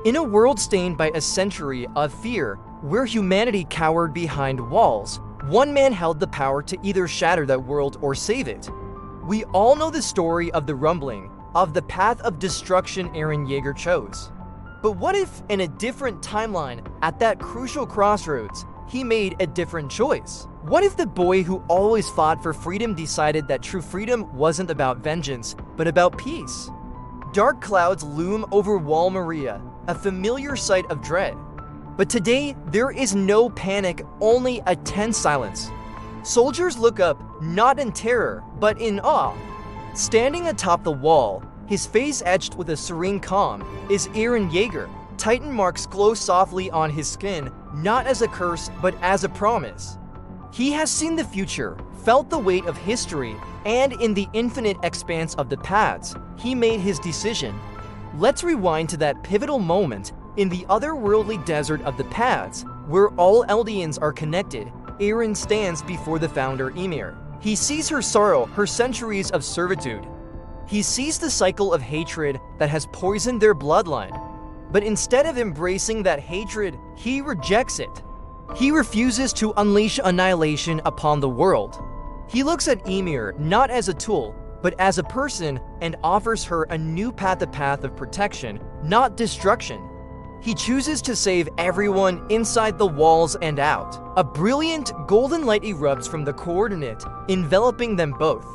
In a world stained by a century of fear, where humanity cowered behind walls, one man held the power to either shatter that world or save it. We all know the story of the rumbling, of the path of destruction Eren Yeager chose. But what if, in a different timeline, at that crucial crossroads, he made a different choice? What if the boy who always fought for freedom decided that true freedom wasn't about vengeance, but about peace? Dark clouds loom over Wall Maria, a familiar sight of dread. But today, there is no panic, only a tense silence. Soldiers look up, not in terror, but in awe. Standing atop the wall, his face etched with a serene calm, is Eren Yeager. Titan marks glow softly on his skin, not as a curse, but as a promise. He has seen the future, felt the weight of history, and in the infinite expanse of the paths, he made his decision. Let's rewind to that pivotal moment in the otherworldly desert of the paths, where all Eldians are connected. Eren stands before the founder Ymir. He sees her sorrow, her centuries of servitude. He sees the cycle of hatred that has poisoned their bloodline. But instead of embracing that hatred, he rejects it. He refuses to unleash annihilation upon the world. He looks at Ymir not as a tool, but as a person, and offers her a new path of protection, not destruction. He chooses to save everyone inside the walls and out. A brilliant golden light erupts from the coordinate, enveloping them both.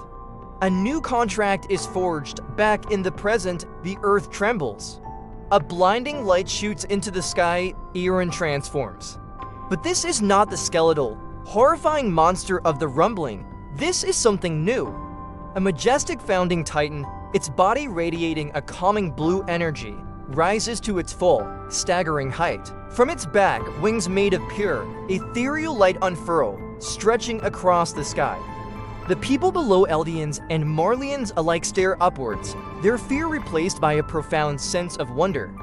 A new contract is forged. Back in the present, the earth trembles. A blinding light shoots into the sky. Eren transforms. But this is not the skeletal, horrifying monster of the rumbling. This is something new. A majestic founding titan, its body radiating a calming blue energy, rises to its full, staggering height. From its back, wings made of pure, ethereal light unfurl, stretching across the sky. The people below Eldians and Marlians alike stare upwards, their fear replaced by a profound sense of wonder.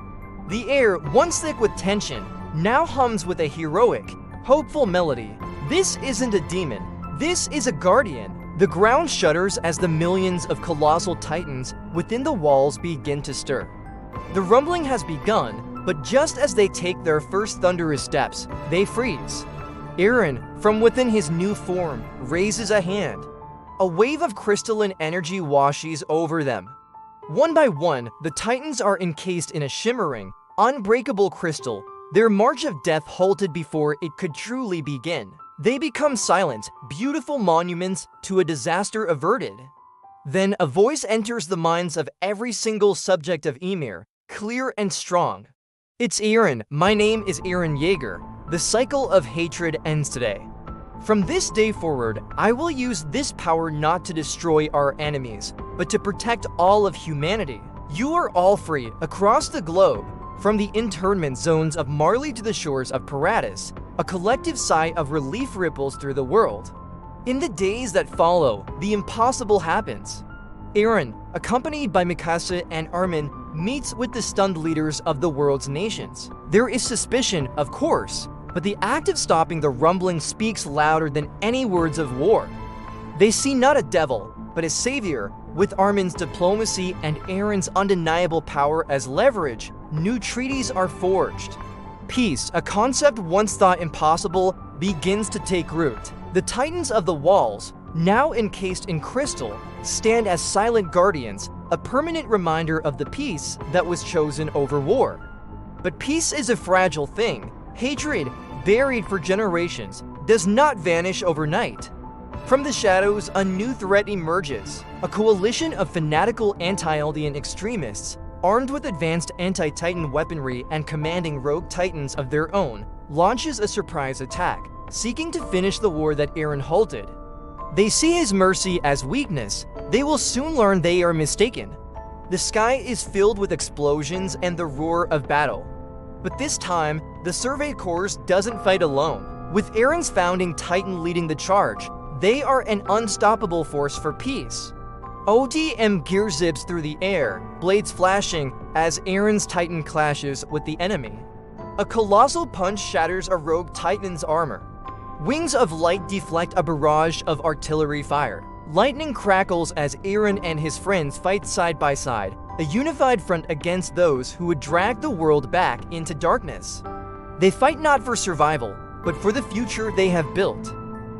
The air, once thick with tension, now hums with a heroic, hopeful melody. This isn't a demon. This is a guardian. The ground shudders as the millions of colossal titans within the walls begin to stir. The rumbling has begun, but just as they take their first thunderous steps, they freeze. Eren, from within his new form, raises a hand. A wave of crystalline energy washes over them. One by one, the titans are encased in a shimmering, unbreakable crystal, their march of death halted before it could truly begin. They become silent, beautiful monuments to a disaster averted. Then a voice enters the minds of every single subject of Ymir, clear and strong. It's Eren. My name is Eren Yeager. The cycle of hatred ends today. From this day forward, I will use this power not to destroy our enemies, but to protect all of humanity. You are all free across the globe, from the internment zones of Marley to the shores of Paratus. A collective sigh of relief ripples through the world. In the days that follow, the impossible happens. Eren, accompanied by Mikasa and Armin, meets with the stunned leaders of the world's nations. There is suspicion, of course, but the act of stopping the rumbling speaks louder than any words of war. They see not a devil, but a savior. With Armin's diplomacy and Eren's undeniable power as leverage, new treaties are forged. Peace, a concept once thought impossible, begins to take root. The Titans of the Walls, now encased in crystal, stand as silent guardians, a permanent reminder of the peace that was chosen over war. But peace is a fragile thing. Hatred, buried for generations, does not vanish overnight. From the shadows, a new threat emerges. A coalition of fanatical anti-Eldian extremists, armed with advanced anti-Titan weaponry and commanding rogue Titans of their own, launches a surprise attack, seeking to finish the war that Eren halted. They see his mercy as weakness. They will soon learn they are mistaken. The sky is filled with explosions and the roar of battle. But this time, the Survey Corps doesn't fight alone. With Eren's founding Titan leading the charge, they are an unstoppable force for peace. ODM gear zips through the air, blades flashing as Eren's Titan clashes with the enemy. A colossal punch shatters a rogue Titan's armor. Wings of light deflect a barrage of artillery fire. Lightning crackles as Eren and his friends fight side by side, a unified front against those who would drag the world back into darkness. They fight not for survival, but for the future they have built.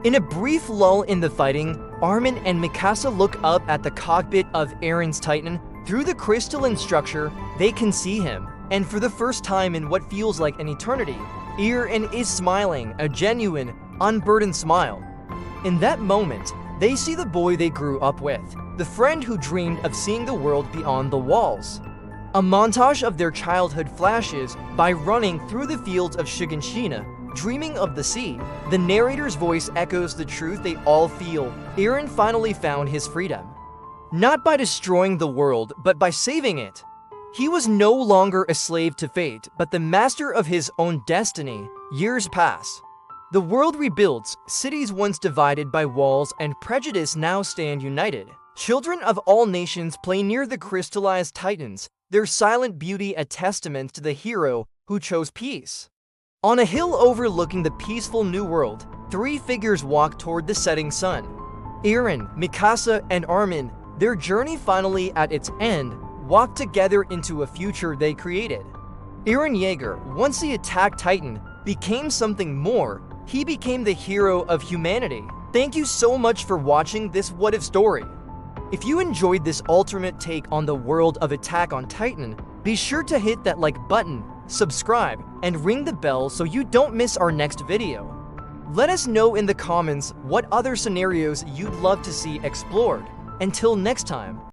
In a brief lull in the fighting, Armin and Mikasa look up at the cockpit of Eren's Titan. Through the crystalline structure, they can see him, and for the first time in what feels like an eternity, Eren is smiling, a genuine, unburdened smile. In that moment, they see the boy they grew up with, the friend who dreamed of seeing the world beyond the walls. A montage of their childhood flashes by running through the fields of Shiganshina, dreaming of the sea. The narrator's voice echoes the truth they all feel. Eren finally found his freedom. Not by destroying the world, but by saving it. He was no longer a slave to fate, but the master of his own destiny. Years pass. The world rebuilds, cities once divided by walls and prejudice now stand united. Children of all nations play near the crystallized titans, their silent beauty a testament to the hero who chose peace. On a hill overlooking the peaceful new world, three figures walk toward the setting sun. Eren, Mikasa, and Armin, their journey finally at its end, walk together into a future they created. Eren Yeager, once the attacked titan, became something more. He became the hero of humanity. Thank you so much for watching this what if story. If you enjoyed this alternate take on the world of Attack on Titan, be sure to hit that like button, subscribe, and ring the bell so you don't miss our next video. Let us know in the comments what other scenarios you'd love to see explored. Until next time.